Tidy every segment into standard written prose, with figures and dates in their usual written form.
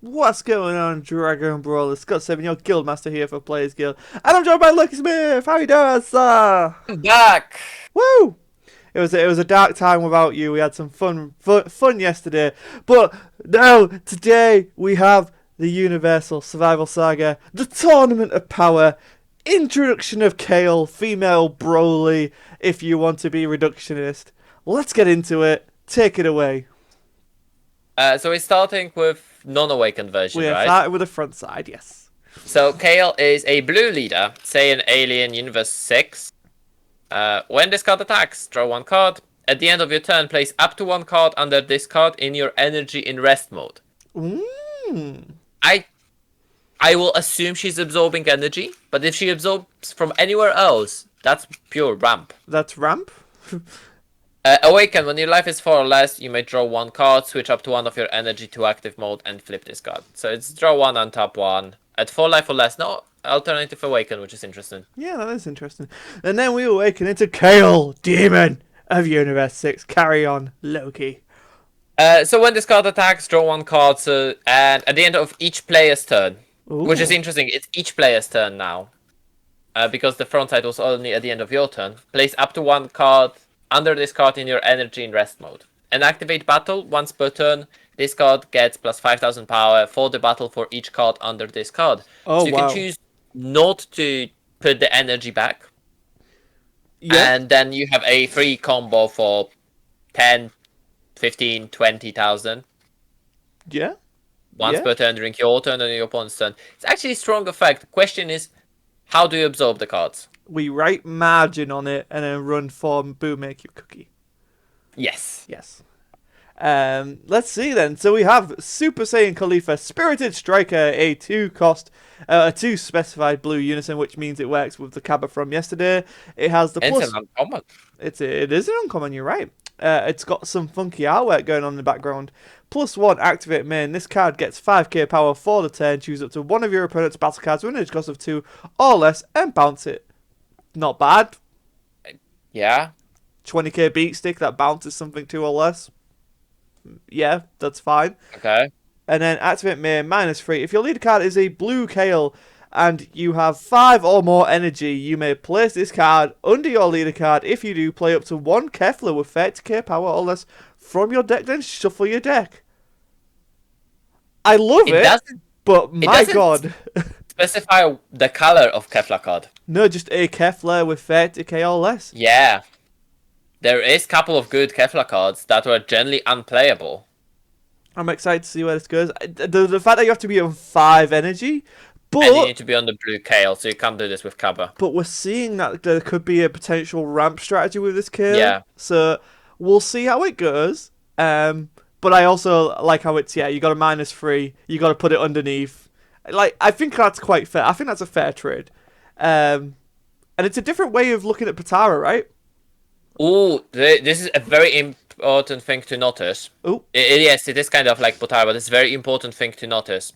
What's going on, Dragon Brawler? Scott7, your Guildmaster here for Players Guild. And I'm joined by Lucky Smith! How you doing, sir? I'm back. Woo! It was a dark time without you. We had some fun yesterday. But now, today, we have the Universal Survival Saga, the Tournament of Power, introduction of Kale, female Broly, if you want to be reductionist. Let's get into it. Take it away. So we're starting with non-awakened version, We are right? starting with the front side, yes. So Kale is a blue leader, Saiyan Alien Universe 6. When this card attacks, draw one card. At the end of your turn, place up to one card under this card in your energy in rest mode. Mmm. I I will assume she's absorbing energy, but if she absorbs from anywhere else, that's pure ramp. That's ramp? Awaken, when your life is 4 or less, you may draw one card, switch up to one of your energy to active mode, and flip this card. So it's draw one and tap one. At 4 life or less, no alternative awaken, which is interesting. Yeah, that is interesting. And then we awaken into Kale, Demon of Universe 6. Carry on, Loki. So when this card attacks, draw one card, and at the end of each player's turn, Ooh. which is interesting, it's each player's turn now. Because the front side was only at the end of your turn. Place up to one card under this card in your energy in rest mode. And activate battle once per turn. This card gets plus 5,000 power for the battle for each card under this card. Oh, so you wow. can choose not to put the energy back. Yeah. And then you have a free combo for 10, 15, 20,000. Yeah. Once per turn during your turn and your opponent's turn. It's actually a strong effect. The question is, how do you absorb the cards? We write margin on it and then run form boom make your cookie. Yes. Yes. Let's see then. So we have Super Saiyan Caulifla, Spirited Striker, a 2-cost, a 2 specified blue unison, which means it works with the Cabba from yesterday. It has the It's plus. an uncommon. It is an uncommon. You're right. It's got some funky artwork going on in the background. +1 activate main. This card gets 5k power for the turn. Choose up to one of your opponent's battle cards with an edge cost of 2 or less and bounce it. Not bad. Yeah. 20k beat stick that bounces something 2 or less. Yeah, that's fine. Okay. And then activate main -3. If your leader card is a blue Kale and you have 5 or more energy, you may place this card under your leader card. If you do, play up to one Kefla with 30k power or less from your deck, then shuffle your deck. I love it, but my god. Specify the color of Kefla card. No, just a Kefla with 30k or less. Yeah. There is a couple of good Kefla cards that were generally unplayable. I'm excited to see where this goes. The fact that you have to be on 5 energy, but And you need to be on the blue Kale, so you can't do this with Kaba. But we're seeing that there could be a potential ramp strategy with this Kale. Yeah. So we'll see how it goes. But I also like how it's, you got a -3. You got to put it underneath. Like, I think that's quite fair. I think that's a fair trade. And it's a different way of looking at Patara, right? Ooh, this is a very important thing to notice. Ooh. Yes, it is kind of like Potara, but it's a very important thing to notice.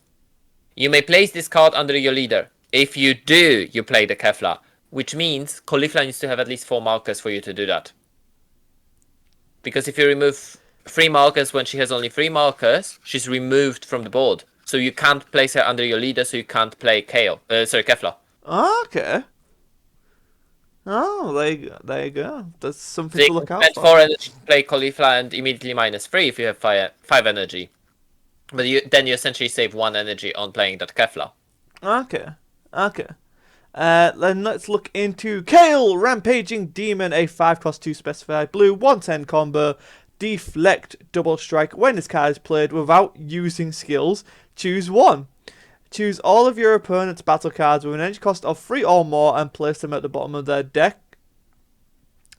You may place this card under your leader. If you do, you play the Kefla, which means Caulifla needs to have at least 4 markers for you to do that. Because if you remove 3 markers when she has only 3 markers, she's removed from the board. So you can't place her under your leader, so you can't play Kefla. Okay. Oh, there you go. That's something So to you look can out spend for. 4 energy to play Caulifla and immediately -3 if you have 5 energy. But then you essentially save 1 energy on playing that Kefla. Okay. Then let's look into Kale, Rampaging Demon, a 5-cost 2 specified blue, 110 combo, deflect double strike. When this card is played without using skills, choose 1. Choose all of your opponent's battle cards with an energy cost of 3 or more and place them at the bottom of their deck.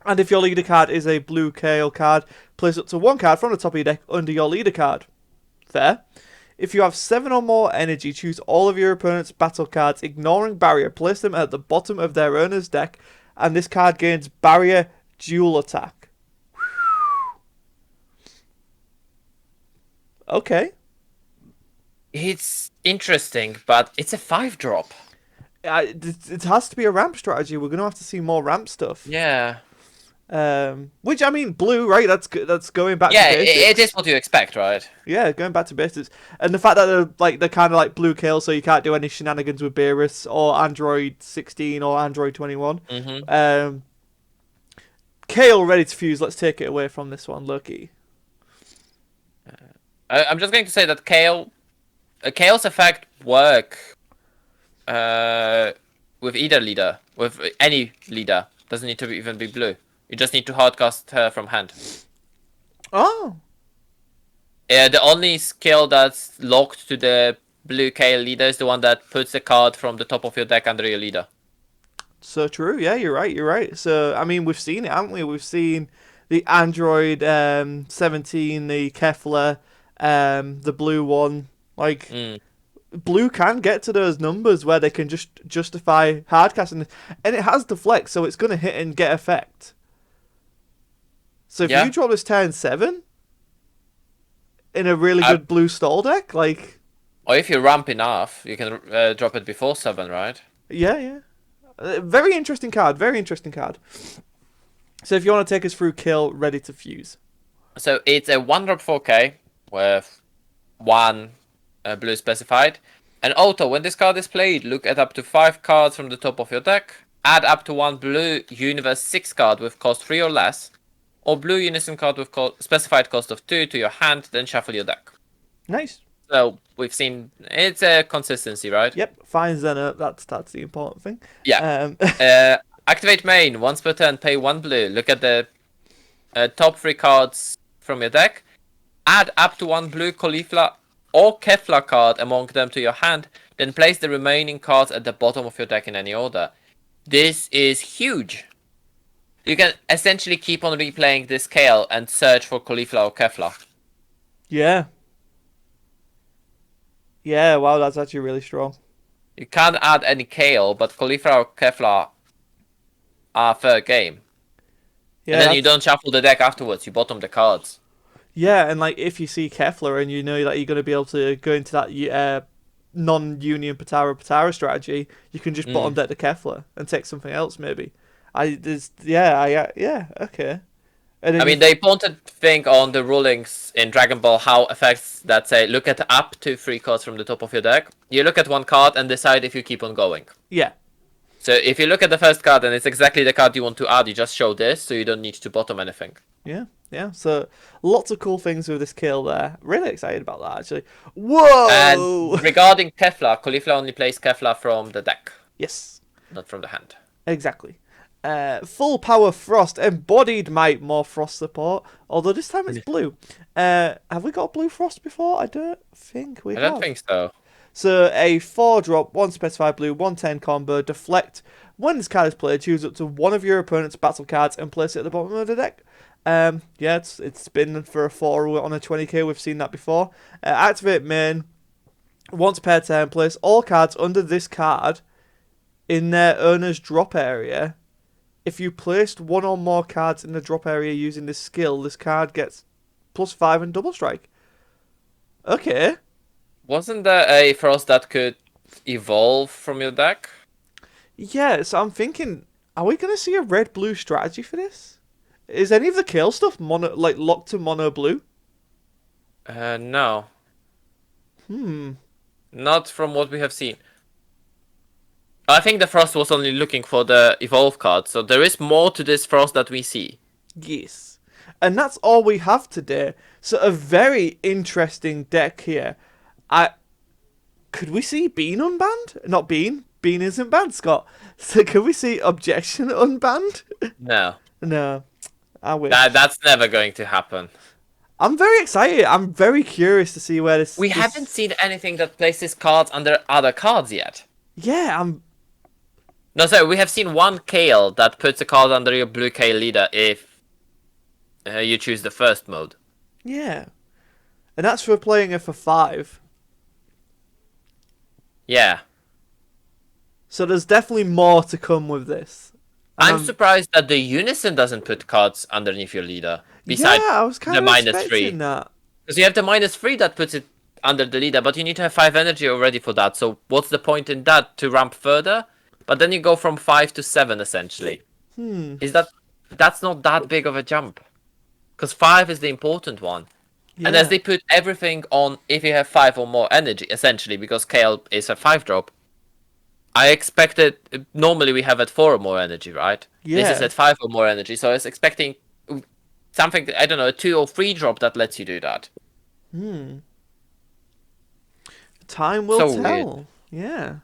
And if your leader card is a blue Kale card, place up to 1 card from the top of your deck under your leader card. Fair. If you have 7 or more energy, choose all of your opponent's battle cards, ignoring barrier, place them at the bottom of their owner's deck, and this card gains barrier dual attack. Okay. It's interesting, but it's a 5-drop. It has to be a ramp strategy. We're going to have to see more ramp stuff. Yeah. Which I mean, blue, right? That's going back to Yeah, basics. it is what you expect, right? Yeah, going back to basics, and the fact that they're kind of like blue Kale, so you can't do any shenanigans with Beerus or Android 16 or Android 21. Mm-hmm. Kale ready to fuse. Let's take it away from this one, Loki. I'm just going to say that Kale's effect work with either leader, with any leader. Doesn't need to even be blue. You just need to hardcast her from hand. Oh, The only skill that's locked to the blue Kale leader is the one that puts the card from the top of your deck under your leader. so true. Yeah, you're right. You're right. So I mean, we've seen it, haven't we? We've seen the Android 17, the Kefla, the blue one. Like blue can get to those numbers where they can just justify hardcasting, and it has deflect, so it's gonna hit and get effect. So if Yeah. you drop this turn 7 in a really good blue stall deck, like Or if you ramp enough, you can drop it before 7, right? yeah. Very interesting card. Very interesting card. So if you want to take us through Kill, ready to fuse. So it's a 1-drop 4K with 1 blue specified. And auto, when this card is played, look at up to 5 cards from the top of your deck. Add up to 1 blue Universe 6 card with cost 3 or less. Or blue Unison card with specified cost of 2 to your hand, then shuffle your deck. Nice. So we've seen it's a consistency, right? Yep. Fine Zenna. That's the important thing. Yeah. Activate main once per turn. Pay 1 blue. Look at the top 3 cards from your deck. Add up to 1 blue Caulifla or Kefla card among them to your hand. Then place the remaining cards at the bottom of your deck in any order. This is huge. You can essentially keep on replaying this Kale and search for Caulifla or Kefla. Yeah. Yeah. Wow. That's actually really strong. You can't add any Kale, but Caulifla or Kefla are fair game. Yeah. And then you don't shuffle the deck afterwards. You bottom the cards. Yeah, and like if you see Kefla and you know that you're going to be able to go into that non-union Patara strategy, you can just bottom deck the Kefla and take something else maybe. Okay. And then I mean, they pointed thing on the rulings in Dragon Ball how effects that say look at up to 3 cards from the top of your deck. You look at 1 card and decide if you keep on going. yeah, So if you look at the first card and it's exactly the card you want to add, you just show this, so you don't need to bottom anything. yeah. So lots of cool things with this kill there. Really excited about that actually. Whoa! And regarding Kefla, Caulifla only plays Kefla from the deck, Yes, not from the hand. exactly. Full power frost, embodied might, more frost support. Although this time it's blue. Have we got blue frost before? I don't think we I have. don't think so. So a 4-drop, 1 specified blue, 1/10 combo, deflect. When this card is played, choose up to one of your opponent's battle cards and place it at the bottom of the deck. Yeah, it's been for a 4 on a 20k. We've seen that before. Activate main. Once per turn, place all cards under this card in their owner's drop area. If you placed 1 or more cards in the drop area using this skill, this card gets +5 and double strike. Okay. Wasn't there a Frost that could evolve from your deck? Yeah, so I'm thinking, are we going to see a red-blue strategy for this? Is any of the kill stuff locked to mono blue? No. Not from what we have seen. I think the Frost was only looking for the evolve card, so there is more to this Frost that we see. Yes. And that's all we have today. So a very interesting deck here. Could we see Bean unbanned? Not Bean. Bean isn't banned, Scott. So could we see Objection unbanned? No. No. I wish. That's never going to happen. I'm very excited. I'm very curious to see where this... We haven't seen anything that places cards under other cards yet. Yeah, No, sorry, we have seen 1 Kale that puts a card under your blue Kale leader if you choose the first mode. Yeah. And that's for playing it for 5. Yeah. So there's definitely more to come with this. I'm surprised that the Unison doesn't put cards underneath your leader. Besides I was kind the of -3. expecting that. Because you have the -3 that puts it under the leader, but you need to have 5 energy already for that. So what's the point in that? To ramp further? But then you go from 5 to 7 essentially. Is that that's not that big of a jump. Because 5 is the important one. And as Yeah. they put everything on if you have 5 or more energy, essentially, because Kale is a 5 drop, I expected. Normally we have at 4 or more energy, right? This is Yeah. at 5 or more energy, so I was expecting something, I don't know, a 2 or 3 drop that lets you do that. Time will So weird. tell. Yeah.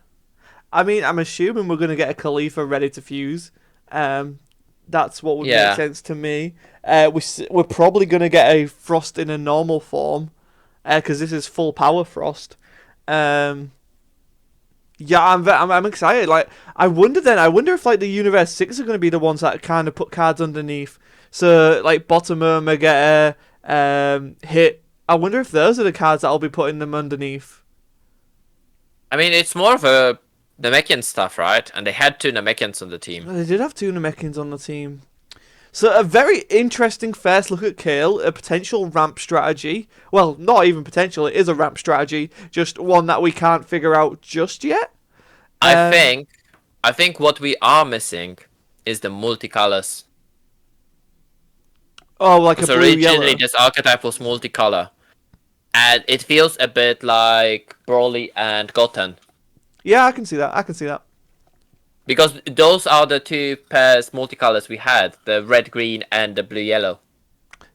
I mean, I'm assuming we're going to get a Caulifla ready to fuse. Um, that's what would make Yeah. sense to me. We're probably going to get a Frost in a normal form, because this is full power Frost. Um, yeah, I'm excited. Like, I wonder then. I wonder if like the Universe 6 are going to be the ones that kind of put cards underneath. So like bottom get a hit. I wonder if those are the cards that I'll be putting them underneath. I mean, it's more of a Namekian stuff, right? And they had 2 Namekians on the team. They did have two Namekians on the team. So a very interesting first look at Kale, a potential ramp strategy. Well, not even potential, it is a ramp strategy, just one that we can't figure out just yet. I Um, think, I think what we are missing is the multicolors. oh, like a Because blue originally yellow. this archetype was multicolor. And it feels a bit like Broly and Goten. Yeah, I can see that. I can see that. Because those are the 2 pairs multicolors we had, the red green and the blue yellow.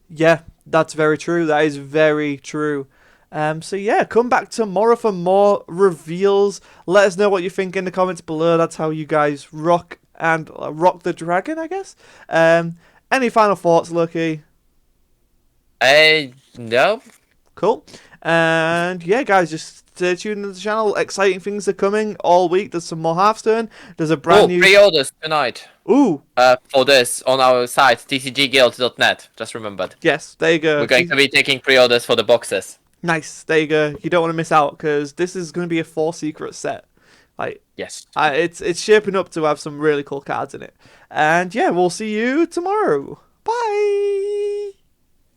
Yeah, that's very true. That is very true. So yeah, come back tomorrow for more reveals. Let us know what you think in the comments below. That's how you guys rock and rock the dragon, I guess. Any final thoughts, Lucky? No. Cool. And yeah, guys, just stay tuned to the channel. Exciting things are coming all week. There's some more Hearthstone. There's a brand Oh, new. pre-orders tonight. Ooh, For this on our site, tcgguild.net. Just remembered. yes, there you go. We're going to be taking pre-orders for the boxes. Nice, there you go. You don't want to miss out because this is going to be a 4 secret set. Like, Yes. it's shaping up to have some really cool cards in it. And yeah, we'll see you tomorrow. Bye.